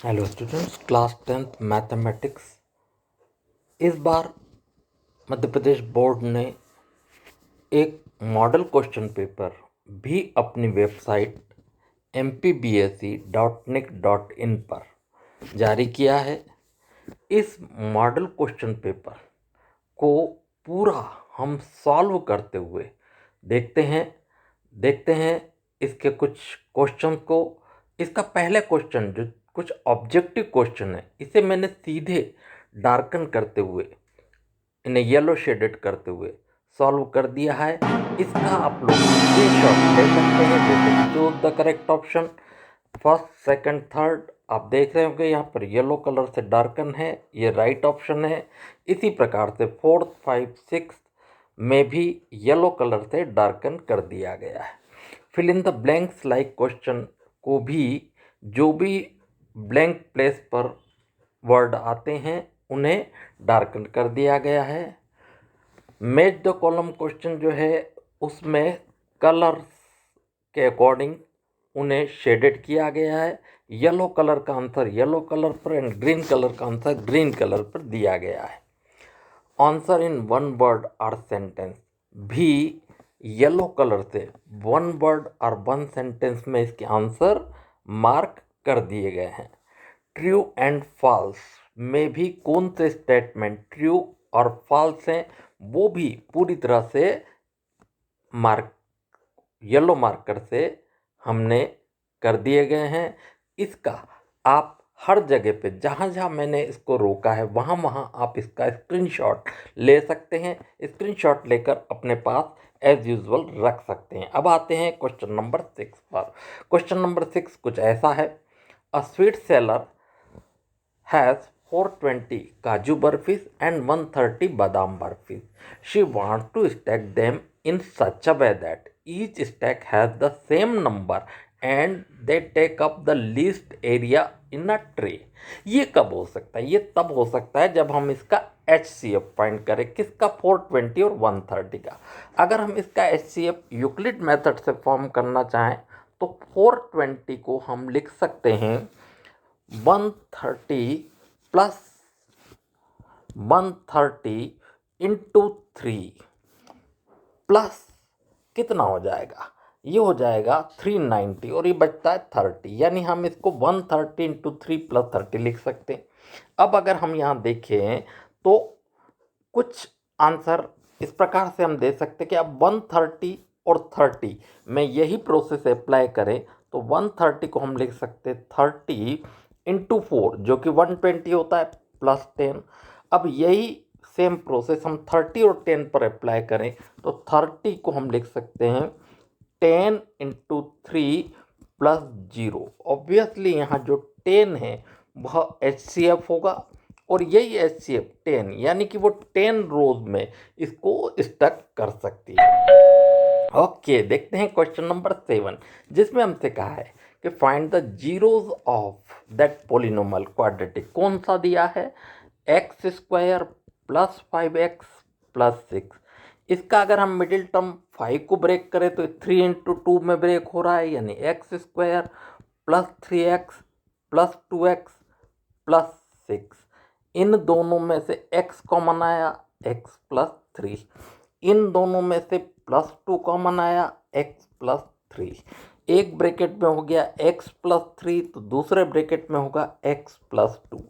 Hello students, class 10th mathematics. इस बार Madhya Pradesh board ने एक मॉडल क्वेश्चन पेपर भी अपनी वेबसाइट mpbse.nic.in पर जारी किया है। इस मॉडल क्वेश्चन पेपर को पूरा हम सॉल्व करते हुए देखते हैं इसके कुछ क्वेश्चन को। इसका पहला क्वेश्चन जो कुछ ऑब्जेक्टिव क्वेश्चन है, इसे मैंने सीधे डार्कन करते हुए, इन्हें येलो शेडेड करते हुए सॉल्व कर दिया है। इसका आप लोग स्क्रीनशॉट ले सकते हैं। जैसे choose the correct option, first second third. आप देख रहे होंगे यहाँ पर येलो कलर से डार्कन है, ये राइट ऑप्शन है। इसी प्रकार से फोर्थ, फाइव, सिक्स में भी येलो कलर से डार्कन कर दिया गया है। Fill in the blanks like question को भी जो भी ब्लैंक प्लेस पर वर्ड आते हैं उन्हें डार्कन कर दिया गया है। मैच द कॉलम क्वेश्चन जो है उसमें कलर के अकॉर्डिंग उन्हें शेडेड किया गया है। येलो कलर का आंसर येलो कलर पर एंड ग्रीन कलर का आंसर ग्रीन कलर पर दिया गया है। आंसर इन वन वर्ड और सेंटेंस भी येलो कलर से वन वर्ड और वन सेंटेंस में इसके आंसर मार्क कर दिए गए हैं। ट्रू एंड फॉल्स में भी कौन से स्टेटमेंट ट्रू और फॉल्स हैं वो भी पूरी तरह से मार्क येलो मार्कर से हमने कर दिए गए हैं। इसका आप हर जगह पे जहाँ जहाँ मैंने इसको रोका है वहाँ वहाँ आप इसका स्क्रीनशॉट ले सकते हैं। स्क्रीनशॉट लेकर अपने पास एज यूजुअल रख सकते हैं। अब आते हैं क्वेश्चन नंबर 6 पर। क्वेश्चन नंबर 6 कुछ ऐसा है। A sweet seller has 420 kaju burfis and 130 badam burfis. She wants to stack them in such a way that each stack has the same number and they take up the least area in a tray. ये कब हो सकता है? ये तब हो सकता है जब हम इसका HCF फाइंड करें। किसका? 420 और 130 का। अगर हम इसका HCF यूक्लिड मेथड से फॉर्म करना चाहें तो 420 को हम लिख सकते हैं 130 प्लस 130 इंटू 3 प्लस कितना हो जाएगा? ये हो जाएगा 390 और ये बचता है 30, यानी हम इसको 130 इंटू 3 प्लस 30 लिख सकते हैं। अब अगर हम यहाँ देखें तो कुछ आंसर इस प्रकार से हम दे सकते हैं कि अब 130 और 30 में यही प्रोसेस अप्लाई करें तो 130 को हम लिख सकते हैं 30 इंटू 4 जो कि 120 होता है प्लस 10। अब यही सेम प्रोसेस हम 30 और 10 पर अप्लाई करें तो 30 को हम लिख सकते हैं 10 इंटू 3 प्लस 0। ऑब्वियसली यहाँ जो 10 है वह HCF होगा और यही HCF 10 यानी कि वो 10 रोज में इसको स्टक कर सकती है। ओके, देखते हैं क्वेश्चन नंबर 7 जिसमें हमसे कहा है कि find the zeros of that polynomial quadratic. कौन सा दिया है? X square plus 5x plus 6। इसका अगर हम मिडिल टर्म 5 को ब्रेक करें तो 3 इंटू 2 में ब्रेक हो रहा है, यानी x square plus 3x plus 2x plus 6। इन दोनों में से x कॉमन आया, x प्लस 3। इन दोनों में से प्लस 2 कॉमन आया, x प्लस 3। एक ब्रैकेट में हो गया x प्लस 3 तो दूसरे ब्रैकेट में होगा x प्लस 2।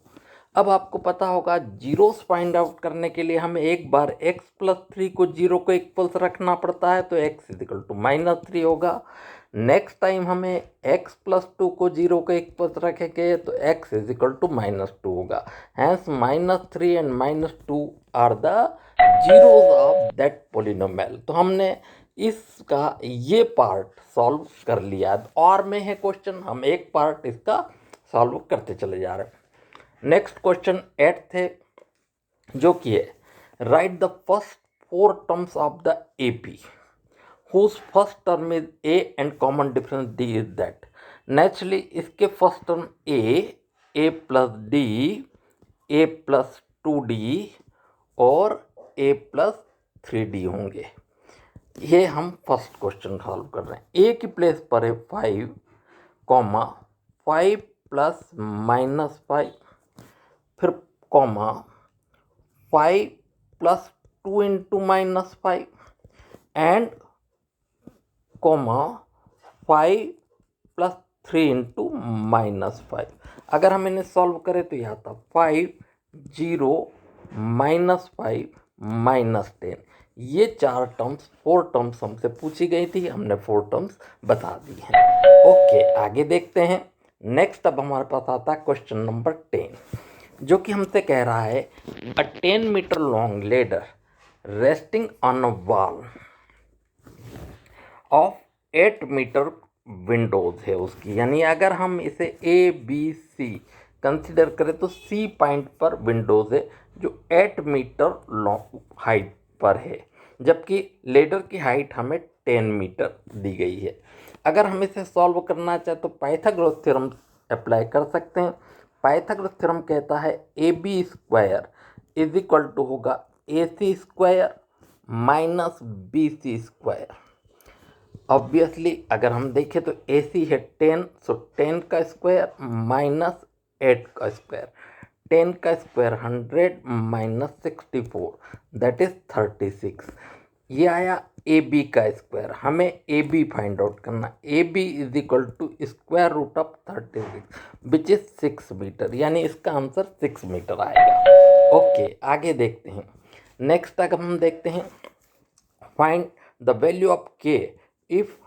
अब आपको पता होगा जीरोस फाइंड आउट करने के लिए हमें एक बार x प्लस 3 को जीरो को इक्वल्स रखना पड़ता है तो x इजिकल टू -3 होगा। नेक्स्ट टाइम हमें x प्लस 2 को जीरो को इक्वल्स रखेंगे तो x इजिकल टू -2 होगा। Hence -3 and -2 are the zeros of that polynomial. तो हमने इसका ये पार्ट सॉल्व कर लिया। और में है क्वेश्चन, हम एक पार्ट इसका सॉल्व करते चले जा रहे हैं। नेक्स्ट क्वेश्चन 8 है जो कि है right the first 4 terms of the AP whose first term is A and common difference D is that। Naturally इसके first term A plus D, A plus 2D और A प्लस 3D होंगे। ये हम first question solve कर रहे हैं। A की place पर है 5, 5 प्लस -5, फिर comma 5 plus 2 into -5 and comma 5 plus 3 into -5। अगर हम इन्हें सॉल्व करें तो यह आता 5 0 -5 -10। ये 4 टर्म्स हमसे पूछी गई थी, हमने 4 टर्म्स बता दी हैं। ओके, आगे देखते हैं। नेक्स्ट अब हमारे पास आता है क्वेश्चन नंबर 10, जो कि हमसे कह रहा है a 10 metre long ladder resting on a wall of 8 metre windows है उसकी, यानी अगर हम इसे ABC कंसिडर करें तो C पॉइंट पर विंडोज है जो 8 मीटर लॉन्ग हाइट पर है, जबकि लेडर की हाइट हमें 10 मीटर दी गई है। अगर हम इसे सॉल्व करना चाहें तो पाइथागोरस थ्योरम अप्लाई कर सकते हैं। पाइथागोरस थ्योरम कहता है AB² इज इक्वल टू होगा AC² माइनस BC²। ऑब्वियसली अगर हम देखें तो AC है 10, सो 10 का स्क्वायर माइनस 8 का स्क्वायर, 10 का स्क्वायर 100 माइनस 64 दैट इज 36। ये आया AB का स्क्वायर, हमें AB फाइंड आउट करना। AB is equal to square root of 36 which is 6 metre, यानी इसका आंसर 6 मीटर आएगा। ओके, आगे देखते हैं। नेक्स्ट अगर हम देखते हैं find the value of K if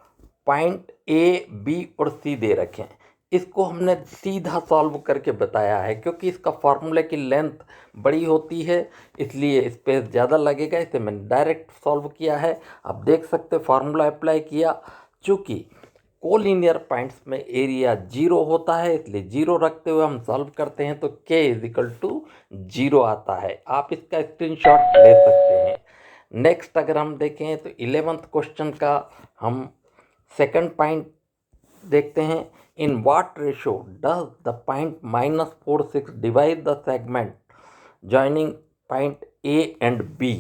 point A, B और C दे रखें। इसको हमने सीधा सॉल्व करके बताया है, क्योंकि इसका फार्मूले की लेंथ बड़ी होती है इसलिए स्पेस ज़्यादा लगेगा, इसे मैंने डायरेक्ट सॉल्व किया है। आप देख सकते फार्मूला अप्लाई किया। चूँकि कोलिनियर पॉइंट्स में एरिया 0 होता है इसलिए 0 रखते हुए हम सॉल्व करते हैं तो K इज इक्वल टू 0 आता है। आप इसका स्क्रीनशॉट ले सकते हैं। नेक्स्ट अगर हम देखें तो 11th क्वेश्चन का हम सेकंड पॉइंट देखते हैं। In what ratio does the point -46 divide the segment joining point A and B।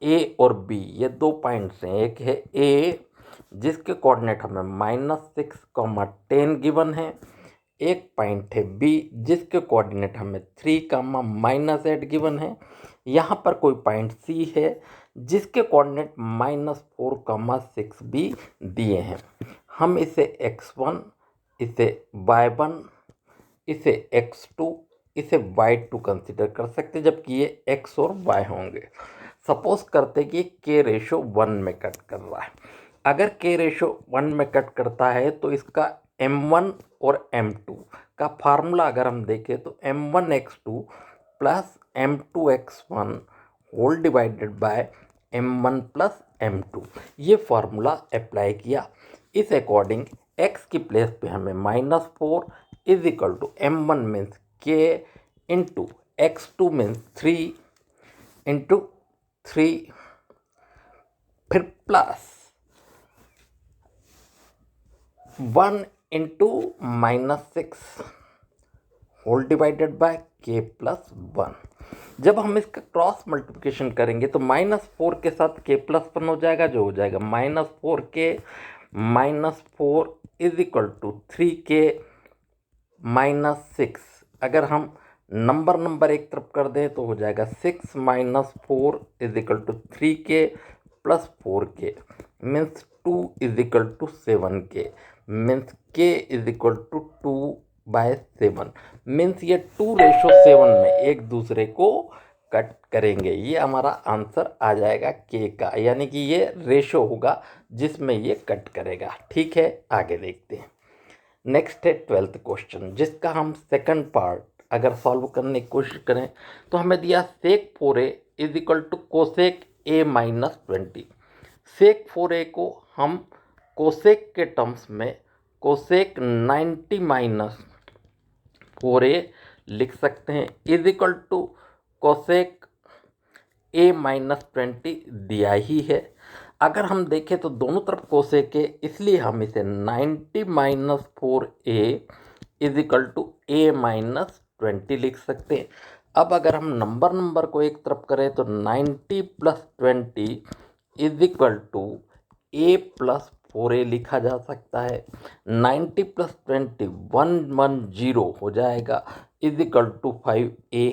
A और B ये 2 पॉइंट्स हैं। एक है A जिसके कोऑर्डिनेट हमें -6, 10 गिवन है। एक पॉइंट है B जिसके कोऑर्डिनेट हमें 3, -8 गिवन है। यहाँ पर कोई पॉइंट C है जिसके कोऑर्डिनेट -4, 6 भी दिए हैं। हम इसे x1, इसे y1, इसे x2, इसे y2 कंसिडर कर सकते हैं, जबकि ये x और y होंगे। सपोज करते कि k रेशो 1 में कट कर रहा है। अगर k रेशो 1 में कट करता है तो इसका m1 और m2 का फार्मूला अगर हम देखें तो m1x2 plus m2x1 whole divided by m1 plus m2, ये फार्मूला अप्लाई किया। इस अकॉर्डिंग x की प्लेस पे हमें -4 is equal to m1 means k into x2 means 3 into 3, फिर plus 1 into -6 whole divided by k plus 1। जब हम इसका क्रॉस मल्टीप्लिकेशन करेंगे तो -4 के साथ k प्लस 1 हो जाएगा, जो हो जाएगा -4k -4 is equal to 3k -6। अगर हम नंबर एक तरफ कर दें तो हो जाएगा 6 -4 is equal to 3k plus 4k means 2 is equal to 7k means k is equal to 2/7 means ये 2:7 में एक दूसरे को कट करेंगे। ये हमारा आंसर आ जाएगा k का, यानी कि ये रेशो होगा जिसमें ये कट करेगा। ठीक है, आगे देखते हैं। नेक्स्ट है 12th क्वेश्चन, जिसका हम सेकंड पार्ट अगर सॉल्व करने की कोशिश करें तो हमें दिया sec 4a is equal to cosec a -20। Sec 4a को हम कोसेक के टर्म्स में कोसेक 90 -4a लिख सकते हैं is equal to cosec a -20 दिया ही है। अगर हम देखें तो दोनों तरफ कोसेक है इसलिए हम इसे 90 -4a is equal to a -20 लिख सकते हैं। अब अगर हम नंबर को एक तरफ करें तो 90 + 20 is equal to a + 4a लिखा जा सकता है। 90 प्लस 20 110 हो जाएगा इज इक्वल टू 5a।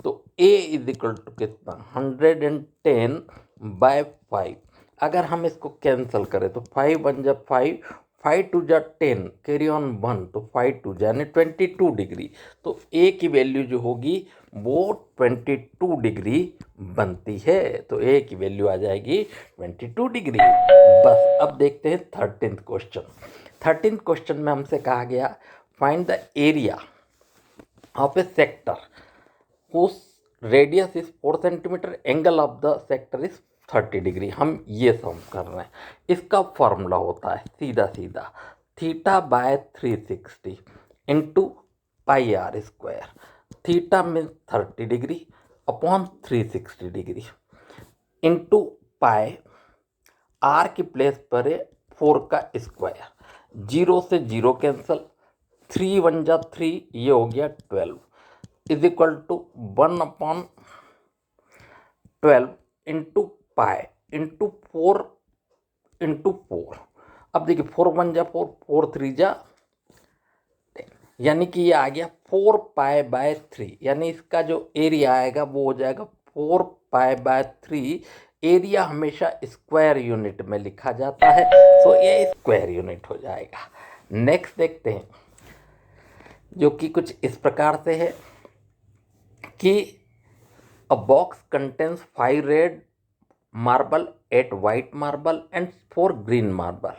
तो a इज इक्वल टू कितना 110/5। अगर हम इसको कैंसिल करें तो 5 1 जा 5, 5 2 जा 10, कैरी ऑन 1 तो 5 2 यानी 22 डिग्री। तो a की वैल्यू जो होगी वो 22 डिग्री बनती है। तो a की वैल्यू आ जाएगी 22 डिग्री। बस अब देखते हैं 13th क्वेश्चन। 13th क्वेश्चन में हमसे कहा गया find the area of A sector whose radius is 4 centimetre, angle of the sector is 30 degree. हम ये सम कर रहे हैं। इसका फॉर्मूला होता है सीधा सीधा θ/360 into pi r square. Theta means 30 degree upon 360 degree into pi, r की प्लेस पर है 4 का स्क्वायर, 0 से 0 कैंसल, 3 1 जा 3, ये हो गया 12 is equal to 1/12 into pi into 4 into 4। अब देखिए 4 1 जा 4, 4 3 जा 10, यानी कि ये आ गया 4π/3। यानी इसका जो एरिया आएगा वो हो जाएगा 4π/3। एरिया हमेशा स्क्वायर यूनिट में लिखा जाता है, तो ये स्क्वायर यूनिट हो जाएगा। नेक्स्ट देखते हैं जो कि कुछ इस प्रकार से है कि a box contains 5 red marble, 8 white marble and 4 green marble.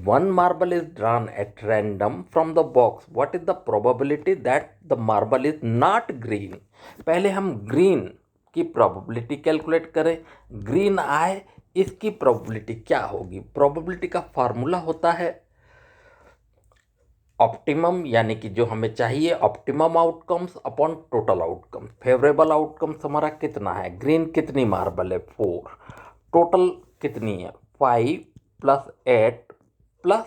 One marble is drawn at random from the box. What is the probability that the marble is not green? पहले हम green की probability कैलकुलेट करें। green आए इसकी probability क्या होगी? probability का formula होता है ऑप्टिमम, यानी कि जो हमें चाहिए optimum outcomes upon total outcomes. Favourable outcomes हमारा कितना है, ग्रीन कितनी मार्बल है 4, टोटल कितनी है 5 + 8 +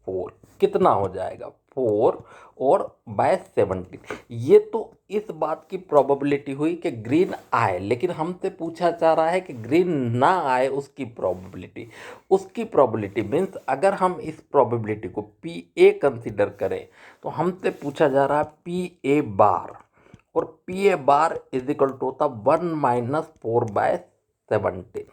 4 कितना हो जाएगा 4 और बाय 17। ये तो इस बात की प्रोबेबिलिटी हुई कि ग्रीन आए, लेकिन हमसे पूछा जा रहा है कि ग्रीन ना आए उसकी प्रोबेबिलिटी। उसकी प्रोबेबिलिटी मीन्स अगर हम इस प्रोबेबिलिटी को PA कंसीडर करें तो हमसे पूछा जा रहा है PA बार, और PA bar is equal to होता 1 - 4/17।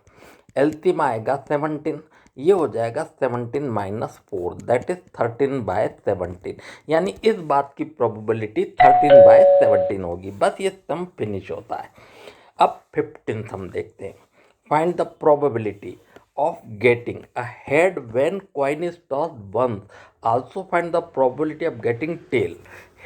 एलसीएम आएगा 17, ये हो जाएगा 17 - 4 दैट इज 13/17। यानी इस बात की प्रोबेबिलिटी 13/17 होगी। बस ये सम फिनिश होता है। अब 15 सम देखते हैं। Find the probability of getting a head when coin is tossed once, also find the probability of getting tail.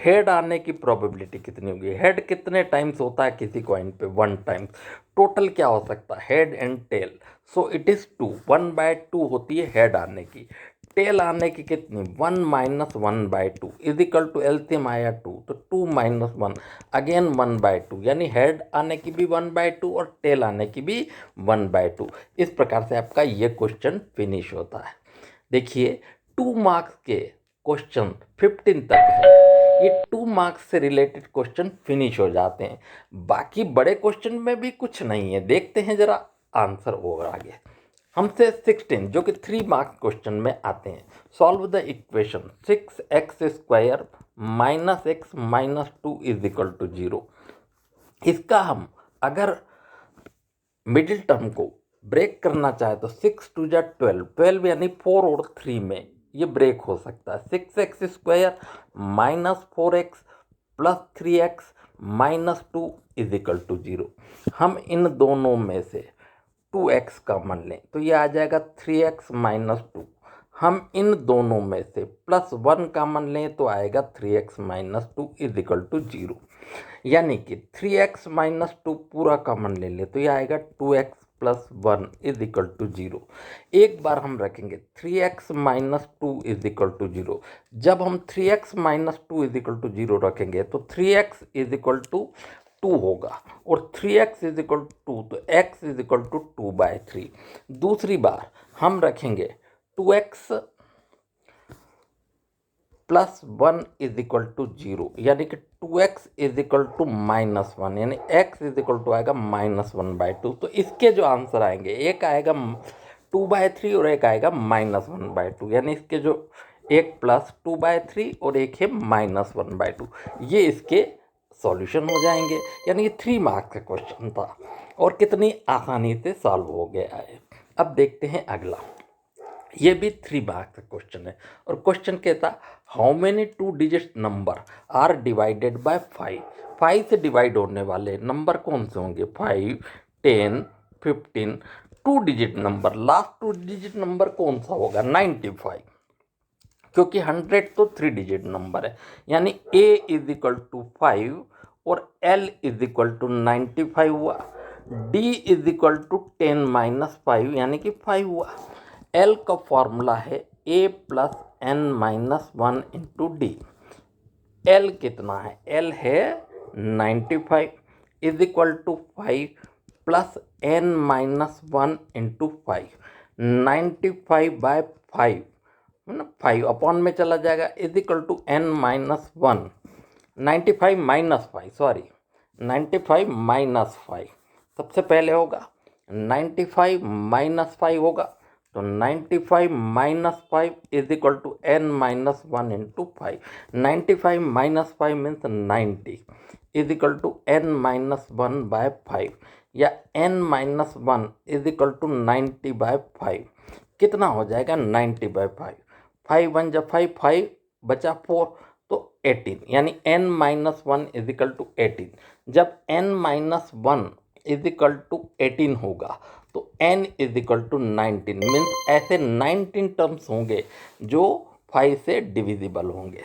Head आने की प्रोबेबिलिटी कितनी होगी, हेड कितने टाइम्स होता है किसी कॉइन पे 1 टाइम्स, टोटल क्या हो सकता है head and tail, so it is 2, 1/2 होती है हेड आने की। टेल आने की कितनी 1 - 1/2 इज इक्वल टू एलसीएम आया 2, तो 2 - 1 अगेन 1/2, यानी हेड आने की भी 1/2 और टेल आने की भी 1/2। इस प्रकार से आपका ये क्वेश्चन फिनिश होता है। देखिए 2 मार्क्स के क्वेश्चन 15 तक है, ये 2 मार्क्स से रिलेटेड क्वेश्चन फिनिश हो जाते हैं। बाकी बड़े क्वेश्चन में भी कुछ नहीं है, देखते हैं जरा आंसर और आगे। हमसे 16 जो कि 3 मार्क्स क्वेश्चन में आते हैं। Solve the equation 6x² - x - 2 is equal to 0। इसका हम अगर मिडिल टर्म को ब्रेक करना चाहे तो 6 2 जा 12, 12 यानी 4 और 3 में ये ब्रेक हो सकता है। 6x² - 4x + 3x - 2 is equal to 0। हम इन दोनों में से 2x कॉमन लें तो ये आ जाएगा 3x - 2। हम इन दोनों में से +1 कॉमन लें तो आएगा 3x - 2 इज इक्वल टू 0। यानी कि 3x - 2 पूरा कॉमन ले ले तो ये आएगा 2x + 1 इज इक्वल टू 0। एक बार हम रखेंगे 3x - 2 इज इक्वल टू 0। जब हम 3x - 2 इज इक्वल टू 0 रखेंगे तो 3x इज इक्वल टू 2 होगा, और 3x इज इक्वल टू 2 तो x इज इक्वल टू 2/3। दूसरी बार हम रखेंगे 2x + 1 इज इक्वल टू 0, यानी कि 2x इज इक्वल टू -1, यानी x इज इक्वल टू आएगा -1/2। तो इसके जो आंसर आएंगे, एक आएगा 2/3 और एक आएगा -1/2, यानी इसके जो एक +2/3 और एक है -1/2, ये इसके सॉल्यूशन हो जाएंगे। यानी ये 3 मार्क्स का क्वेश्चन था और कितनी आसानी से सॉल्व हो गया है। अब देखते हैं अगला, ये भी 3 मार्क्स का क्वेश्चन है और क्वेश्चन कहता how many 2 digit number are divided by 5। 5 से डिवाइड होने वाले नंबर कौन से होंगे? 5, 10, 15। 2 digit number, last 2 digit number कौन सा होगा? 95, क्योंकि 100 तो 3 डिजिट नंबर है। यानी a = 5 और l = 95 हुआ, d = 10 - 5 यानी कि 5 हुआ। l का फॉर्मूला है a + n-1 × d। l कितना है? l है 95 = 5 + n-1 × 5। 95/5 है ना, 5 अपॉन में चला जाएगा, = n-1। 95 - 5, सॉरी 95 - 5 सबसे पहले होगा, 95 - 5 होगा तो 95 - 5 = n-1 × 5। 95 - 5 मीन्स 90 = n-1/5 या n-1 = 90/5। कितना हो जाएगा? 90/5। 5 1 जा 5, 5 बचा 4 तो 18, यानी n-1 = 18। जब n-1 = 18 होगा तो n = 19 मीन्स ऐसे 19 टर्म्स होंगे जो 5 से डिविजिबल होंगे।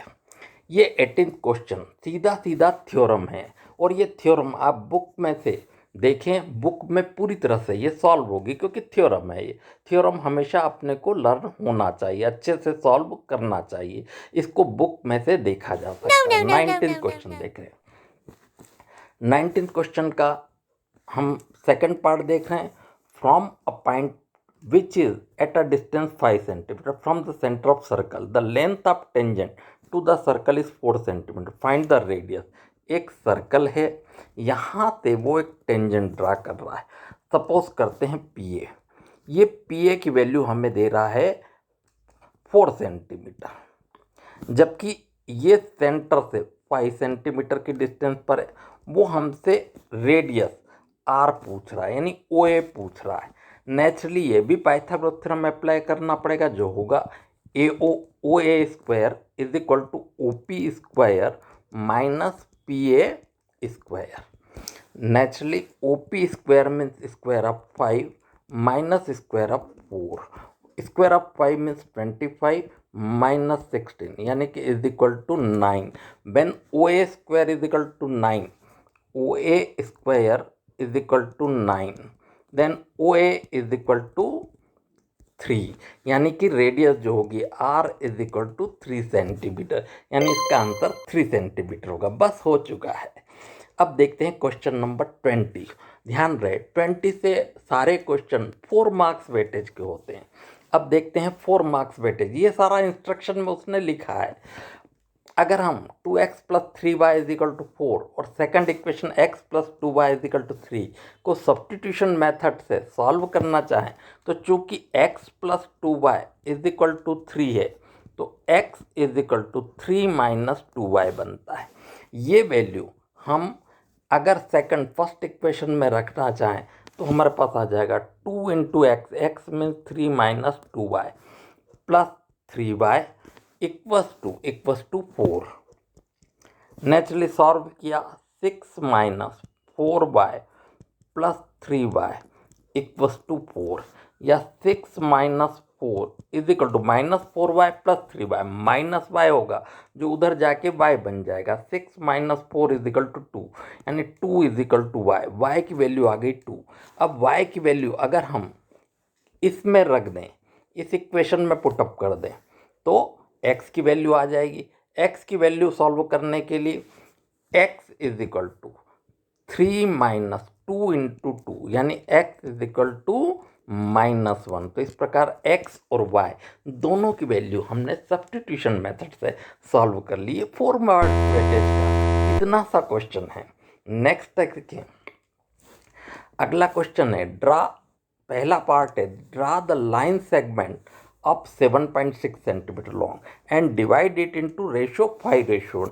ये 18 क्वेश्चन सीधा सीधा थ्योरम है और ये थ्योरम आप बुक में से देखें, बुक में पूरी तरह से ये सॉल्व होगी क्योंकि थ्योरम है। ये थ्योरम हमेशा अपने को लर्न होना चाहिए, अच्छे से सॉल्व करना चाहिए, इसको बुक में से देखा जा सकता है। 19 क्वेश्चन देख रहे हैं। 19 क्वेश्चन का हम सेकंड पार्ट देख रहे हैं। From a point which is at a distance 5 centimetre from the centre of circle, the length of tangent to the circle is 4 centimetre, find the radius. एक सर्कल है, यहाँ से वो एक टेंजेंट ड्रा कर रहा है। सपोज करते हैं पी ए, ये पी ए की वैल्यू हमें दे रहा है 4 सेंटीमीटर, जबकि ये सेंटर से 5 सेंटीमीटर की डिस्टेंस पर है। वो हमसे रेडियस आर पूछ रहा है, यानी ओ ए पूछ रहा है। नेचुरली ये भी पाइथागोरस थ्योरम अप्लाई करना पड़ेगा, जो होगा O A square = O P square minus P A square. Naturally O P square means square of 5 minus square of 4। Square of 5 means 25 minus 16 यानी कि = 9। When O A square = 9, O A square = 9, then O A = 3, यानी कि radius जो होगी r = 3 centimetre, यानी इसका answer 3 centimetre होगा। बस हो चुका है। अब देखते हैं क्वेश्चन नंबर 20। ध्यान रहे 20 से सारे क्वेश्चन 4 मार्क्स वेटेज के होते हैं। अब देखते हैं 4 मार्क्स वेटेज, ये सारा इंस्ट्रक्शन में उसने लिखा है। अगर हम 2x + 3y = 4 और सेकंड इक्वेशन x + 2y = 3 को सब्स्टिट्यूशन मेथड से सॉल्व करना चाहें तो चूंकि x + 2y = 3 है तो x = 3 - 2y बनता है। ये वैल्यू हम अगर सेकंड फर्स्ट इक्वेशन में रखना चाहें तो हमारे पास आ जाएगा 2 × x, x means 3 - 2y plus 3y = 4। Naturally solve किया, 6 - 4y प्लस 3y = 4 या 6 - 4 = -4y plus 3y, minus y होगा जो उधर जाके y बन जाएगा। 6 - 4 = 2, यानी 2 = y। y की वैल्यू आ गई 2। अब y की वैल्यू अगर हम इसमें रख दें, इस इक्वेशन में पुटअप कर दें तो x की वैल्यू आ जाएगी। x की वैल्यू सॉल्व करने के लिए x = 3 - 2 × 2 यानी x = -1। तो इस प्रकार x और y दोनों की वैल्यू हमने सब्स्टिट्यूशन मेथड से सॉल्व कर ली। 4 मार्क्स वेटेज का इतना सा क्वेश्चन है। नेक्स्ट देखिए, अगला क्वेश्चन है ड्रा पहला पार्ट है, draw the line segment of 7.6 centimetre long and divide it into ratio 5:8।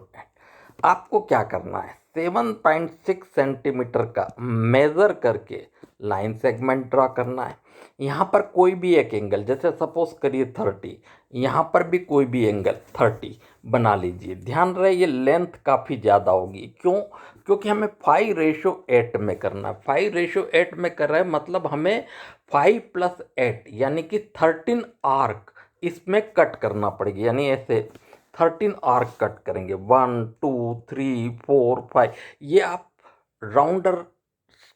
आपको क्या करना है, 7.6 सेंटीमीटर का मेज़र करके लाइन सेगमेंट ड्रा करना है। यहाँ पर कोई भी एक एंगल, जैसे सपोज करिए 30, यहाँ पर भी कोई भी एंगल 30 बना लीजिए। ध्यान रहे ये लेंथ काफ़ी ज़्यादा होगी, क्यों? क्योंकि हमें 5:8 में करना है। 5:8 में कर रहे हैं मतलब हमें 5 + 8 यानी कि 13 आर्क इसमें कट करना पड़ेगी। यानी ऐसे 13 आर्क कट करेंगे, 1 2 3 4 5। ये आप राउंडर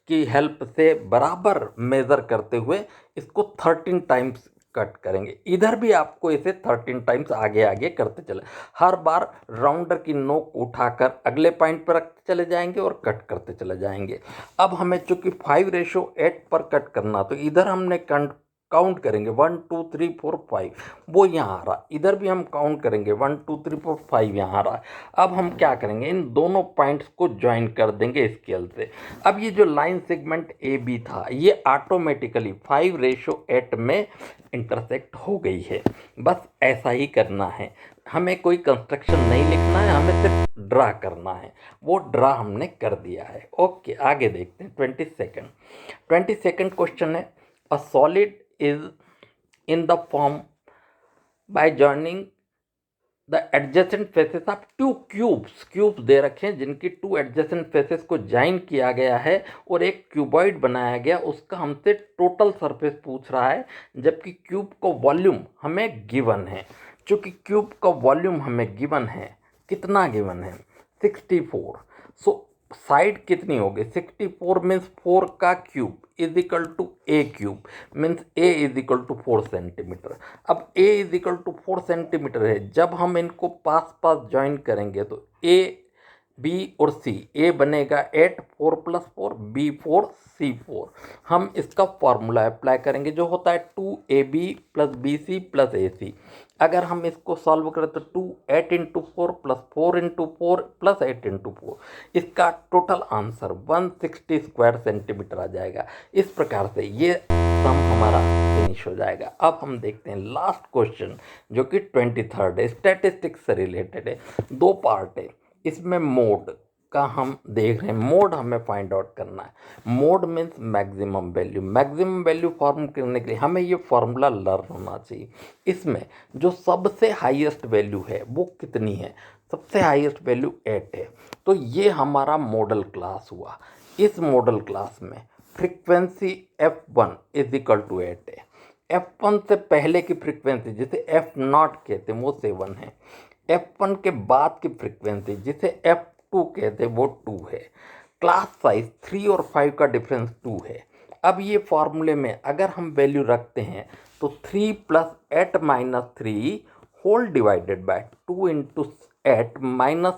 की हेल्प से बराबर मेज़र करते हुए इसको 13 टाइम्स कट करेंगे। इधर भी आपको इसे 13 टाइम्स आगे आगे करते चले, हर बार राउंडर की नोक उठाकर अगले पॉइंट पर रखते चले जाएंगे और कट करते चले जाएंगे। अब हमें चूंकि 5:8 पर कट करना, तो इधर हमने काउंट करेंगे 1 2 3 4 5, वो यहाँ आ रहा। इधर भी हम काउंट करेंगे 1 2 3 4 5, यहाँ आ रहा। अब हम क्या करेंगे, इन दोनों पॉइंट्स को ज्वाइन कर देंगे स्केल से। अब ये जो लाइन सेगमेंट ए बी था, ये ऑटोमेटिकली 5:8 में इंटरसेक्ट हो गई है। बस ऐसा ही करना है, हमें कोई कंस्ट्रक्शन नहीं लिखना है, हमें सिर्फ ड्रा करना है। वो ड्रा हमने कर दिया है। ओके, आगे देखते हैं। 22nd क्वेश्चन है, a solid is in the form by joining the adjacent faces of two cubes दे रखे हैं जिनकी 2 एडजेसेंट फेसेस को ज्वाइन किया गया है और एक क्यूबॉइड बनाया गया। उसका हमसे टोटल सरफेस पूछ रहा है, जबकि क्यूब का वॉल्यूम हमें गिवन है। चूँकि क्यूब का वॉल्यूम हमें गिवन है, कितना गिवन है, 64। सो साइड कितनी होगी, 64 मीन्स 4 का cube is equal to a cube, means a is equal to 4 centimetre. अब a is equal to 4 centimetre है, जब हम इनको पास पास ज्वाइन करेंगे तो ए बी और सी, ए बनेगा 8 4 + 4 बी 4 सी 4। हम इसका फॉर्मूला अप्लाई करेंगे जो होता है 2ab + bc + ac। अगर हम इसको सॉल्व करें तो 2 8 × 4 + 4 × 4 + 8 × 4, इसका टोटल आंसर 160 स्क्वायर सेंटीमीटर आ जाएगा। इस प्रकार से ये सम हमारा फिनिश हो जाएगा। अब हम देखते हैं लास्ट क्वेश्चन जो कि 23rd है, स्टैटिस्टिक्स से रिलेटेड है। 2 पार्ट है इसमें। मोड का हम देख रहे हैं, मोड हमें फाइंड आउट करना है। Mode means maximum value. Maximum value form करने के लिए हमें ये फॉर्मूला लर्न होना चाहिए। इसमें जो सबसे हाईएस्ट वैल्यू है वो कितनी है, सबसे हाईएस्ट वैल्यू 8 है। तो ये हमारा मॉडल क्लास हुआ। इस मॉडल क्लास में frequency f1 is equal to 8 है। f1 से पहले की फ्रीक्वेंसी जिसे f0 कहते हैं वो 7 है। f1 के बाद की फ्रीक्वेंसी जिसे f2 कहते हैं वो 2 है। क्लास साइज 3 और 5 का डिफरेंस 2 है। अब ये फॉर्मूले में अगर हम वैल्यू रखते हैं तो 3 + 8 - 3 होल डिवाइडेड बाय 2 × 8 -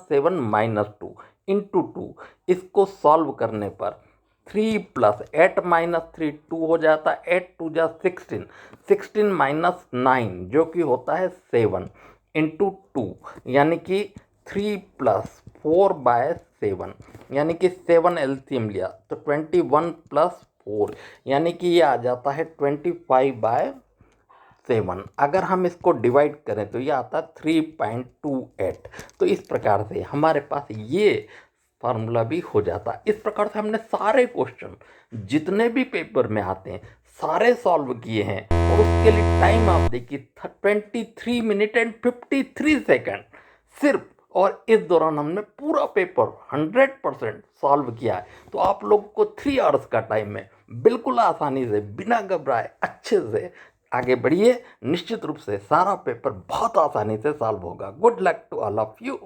7 - 2 × 2। इसको सॉल्व करने पर 3 + 8 - 3 2 हो जाता है, 8 2 जा 16, 16 - 9 जो कि होता है 7 × 2, यानी कि 3 + 4/7, यानी कि 7 एलसीएम लिया तो 21 + 4 यानी कि ये आ जाता है 25/7। अगर हम इसको डिवाइड करें तो ये आता है 3.28। तो इस प्रकार से हमारे पास ये फार्मूला भी हो जाता है। इस प्रकार से हमने सारे क्वेश्चन जितने भी पेपर में आते हैं सारे सॉल्व किए हैं, और उसके लिए टाइम आप देखिए 23 मिनट एंड 53 सेकेंड सिर्फ। और इस दौरान हमने पूरा पेपर 100% सॉल्व किया है। तो आप लोगों को 3 आवर्स का टाइम है, बिल्कुल आसानी से बिना घबराए अच्छे से आगे बढ़िए। निश्चित रूप से सारा पेपर बहुत आसानी से सॉल्व होगा। Good luck to all of you.